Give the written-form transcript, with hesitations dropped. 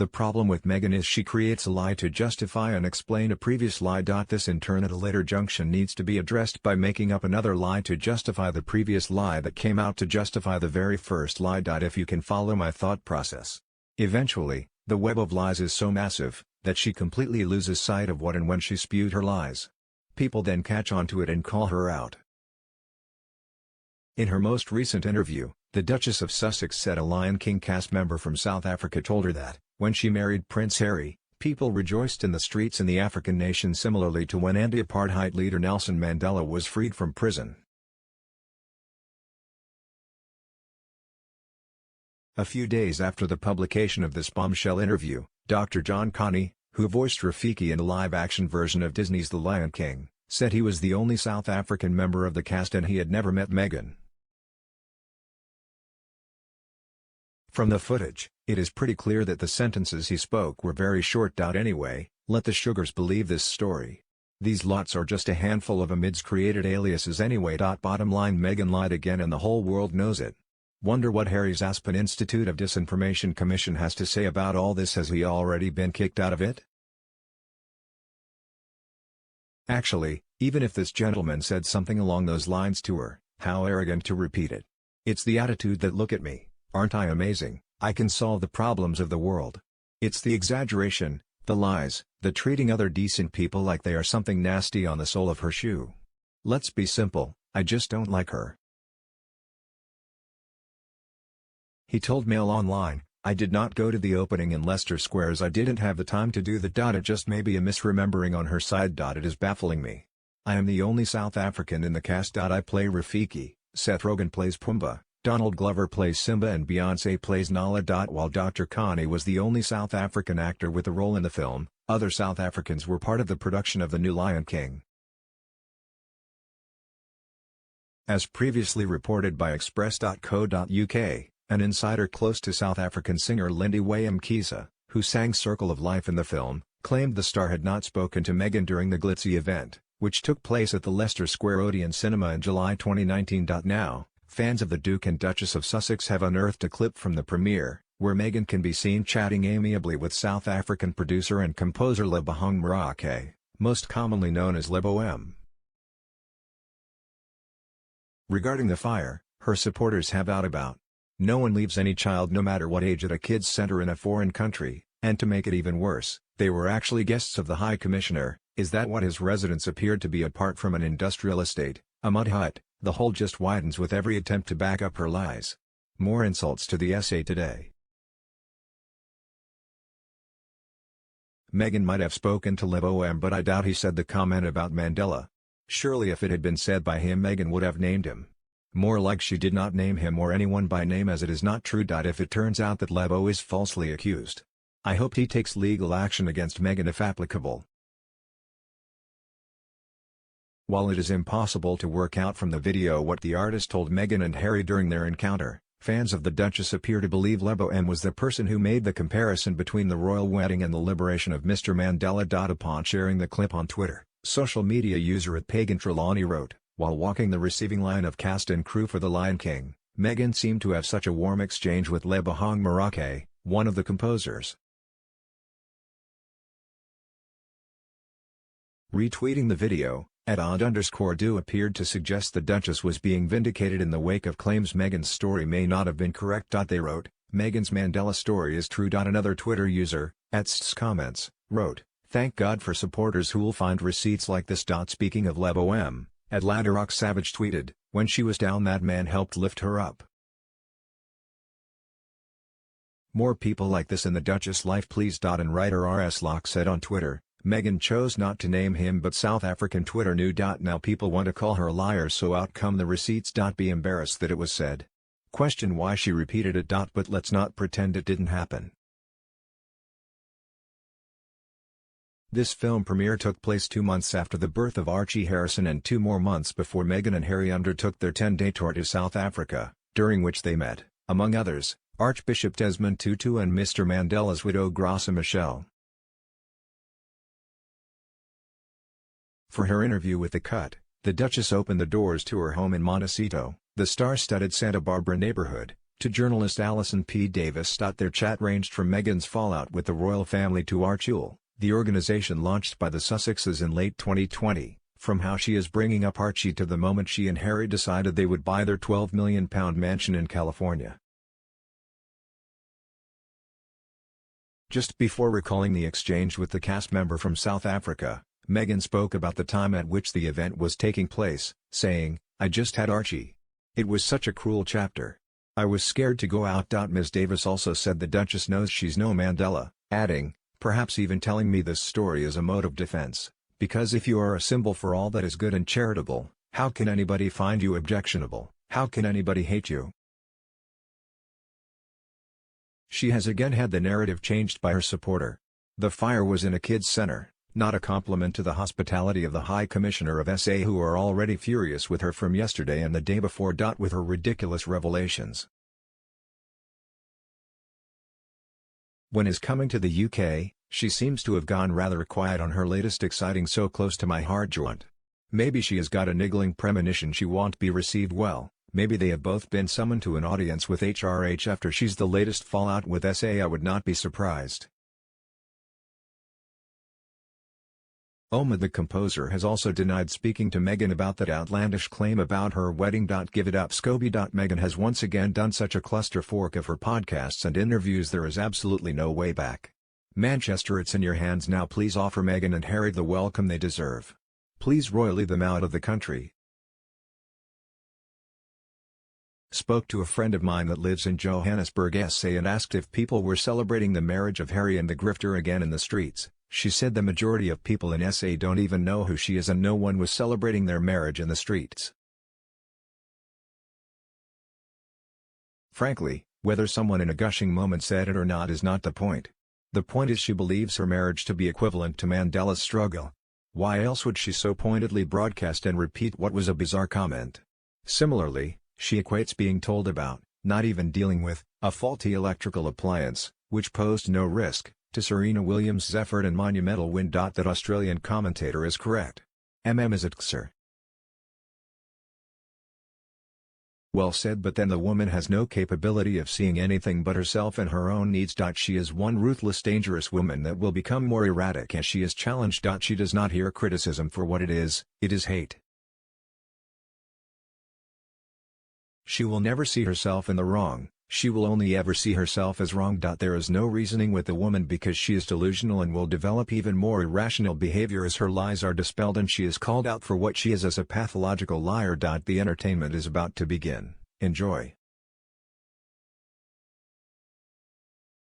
The problem with Meghan is she creates a lie to justify and explain a previous lie. This in turn at a later junction needs to be addressed by making up another lie to justify the previous lie that came out to justify the very first lie. If you can follow my thought process. Eventually, the web of lies is so massive, that she completely loses sight of what and when she spewed her lies. People then catch on to it and call her out. In her most recent interview, the Duchess of Sussex said a Lion King cast member from South Africa told her that, when she married Prince Harry, people rejoiced in the streets in the African nation similarly to when anti-apartheid leader Nelson Mandela was freed from prison. A few days after the publication of this bombshell interview, Dr. John Connie, who voiced Rafiki in the live-action version of Disney's The Lion King, said he was the only South African member of the cast and he had never met Meghan. From the footage, it is pretty clear that the sentences he spoke were very short. Anyway, let the sugars believe this story. These lots are just a handful of Ahmed's created aliases anyway. Bottom line, Meghan lied again and the whole world knows it. Wonder what Harry's Aspen Institute of Disinformation Commission has to say about all this. Has he already been kicked out of it? Actually, even if this gentleman said something along those lines to her, how arrogant to repeat it. It's the attitude that look at me, aren't I amazing, I can solve the problems of the world. It's the exaggeration, the lies, the treating other decent people like they are something nasty on the sole of her shoe. Let's be simple, I just don't like her. He told Mail Online, I did not go to the opening in Leicester Square as I didn't have the time to do that. It just may be a misremembering on her side. It is baffling me. I am the only South African in the cast. I play Rafiki, Seth Rogen plays Pumbaa, Donald Glover plays Simba and Beyoncé plays Nala. While Dr. Connie was the only South African actor with a role in the film, other South Africans were part of the production of the new Lion King. As previously reported by Express.co.uk, an insider close to South African singer Lindy Wayamkisa, who sang Circle of Life in the film, claimed the star had not spoken to Meghan during the glitzy event, which took place at the Leicester Square Odeon Cinema in July 2019. Now, fans of the Duke and Duchess of Sussex have unearthed a clip from the premiere, where Meghan can be seen chatting amiably with South African producer and composer Lebohang Markle, most commonly known as Lebo M. Regarding the fire, her supporters have out about. No one leaves any child no matter what age at a kids' center in a foreign country, and to make it even worse, they were actually guests of the High Commissioner. Is that what his residence appeared to be apart from an industrial estate, a mud hut? The hole just widens with every attempt to back up her lies. More insults to the SA Today. Meghan might have spoken to Lebo M, but I doubt he said the comment about Mandela. Surely if it had been said by him, Meghan would have named him. More like she did not name him or anyone by name, as it is not true. If it turns out that Lebo is falsely accused, I hope he takes legal action against Meghan if applicable. While it is impossible to work out from the video what the artist told Meghan and Harry during their encounter, fans of the Duchess appear to believe Lebo M was the person who made the comparison between the royal wedding and the liberation of Mr. Mandela. Upon sharing the clip on Twitter, social media user @PaganTrelawney wrote, while walking the receiving line of cast and crew for The Lion King, Meghan seemed to have such a warm exchange with Lebohang Markle, one of the composers. Retweeting the video, @odd_do appeared to suggest the Duchess was being vindicated in the wake of claims Meghan's story may not have been correct. They wrote, Meghan's Mandela story is true. Another Twitter user, @comments, wrote, thank God for supporters who'll find receipts like this. Speaking of Lebo M, @Ladderock Savage tweeted, when she was down that man helped lift her up. More people like this in the Duchess life please. And writer RS Locke said on Twitter, Meghan chose not to name him but South African Twitter knew. Now people want to call her a liar, so out come the receipts. Be embarrassed that it was said. Question why she repeated it. But let's not pretend it didn't happen. This film premiere took place 2 months after the birth of Archie Harrison and 2 more months before Meghan and Harry undertook their 10-day tour to South Africa, during which they met, among others, Archbishop Desmond Tutu and Mr. Mandela's widow Graça Machel. For her interview with The Cut, the Duchess opened the doors to her home in Montecito, the star-studded Santa Barbara neighborhood, To journalist Alison P. Davis. Their chat ranged from Meghan's fallout with the royal family to Archule, the organization launched by the Sussexes in late 2020, from how she is bringing up Archie to the moment she and Harry decided they would buy their £12 million mansion in California. Just before recalling the exchange with the cast member from South Africa, Meghan spoke about the time at which the event was taking place, saying, "I just had Archie. It was such a cruel chapter. I was scared to go out." Ms. Davis also said the Duchess knows she's no Mandela, adding, "Perhaps even telling me this story is a mode of defense, because if you are a symbol for all that is good and charitable, how can anybody find you objectionable, how can anybody hate you?" She has again had the narrative changed by her supporter. The fire was in a kids' center, not a compliment to the hospitality of the High Commissioner of SA, who are already furious with her from yesterday and the day before. With her ridiculous revelations. When is coming to the UK, she seems to have gone rather quiet on her latest exciting "so close to my heart" jaunt. Maybe she has got a niggling premonition she won't be received well. Maybe they have both been summoned to an audience with HRH after she's the latest fallout with SA. I would not be surprised. The composer has also denied speaking to Meghan about that outlandish claim about her wedding. Give it up, Scobie. Meghan has once again done such a clusterfork of her podcasts and interviews, there is absolutely no way back. Manchester, it's in your hands now. Please offer Meghan and Harry the welcome they deserve. Please royally them out of the country. Spoke to a friend of mine that lives in Johannesburg SA and asked if people were celebrating the marriage of Harry and the grifter again in the streets. She said the majority of people in SA don't even know who she is and no one was celebrating their marriage in the streets. Frankly, whether someone in a gushing moment said it or not is not the point. The point is she believes her marriage to be equivalent to Mandela's struggle. Why else would she so pointedly broadcast and repeat what was a bizarre comment? Similarly, she equates being told about, not even dealing with, a faulty electrical appliance, which posed no risk, to Serena Williams' effort and monumental win. That Australian commentator is correct. Is it, sir? Well said, but then the woman has no capability of seeing anything but herself and her own needs. She is one ruthless, dangerous woman that will become more erratic as she is challenged. She does not hear criticism for what it is hate. She will never see herself in the wrong, she will only ever see herself as wrong. There is no reasoning with the woman because she is delusional and will develop even more irrational behavior as her lies are dispelled and she is called out for what she is as a pathological liar. The entertainment is about to begin. Enjoy.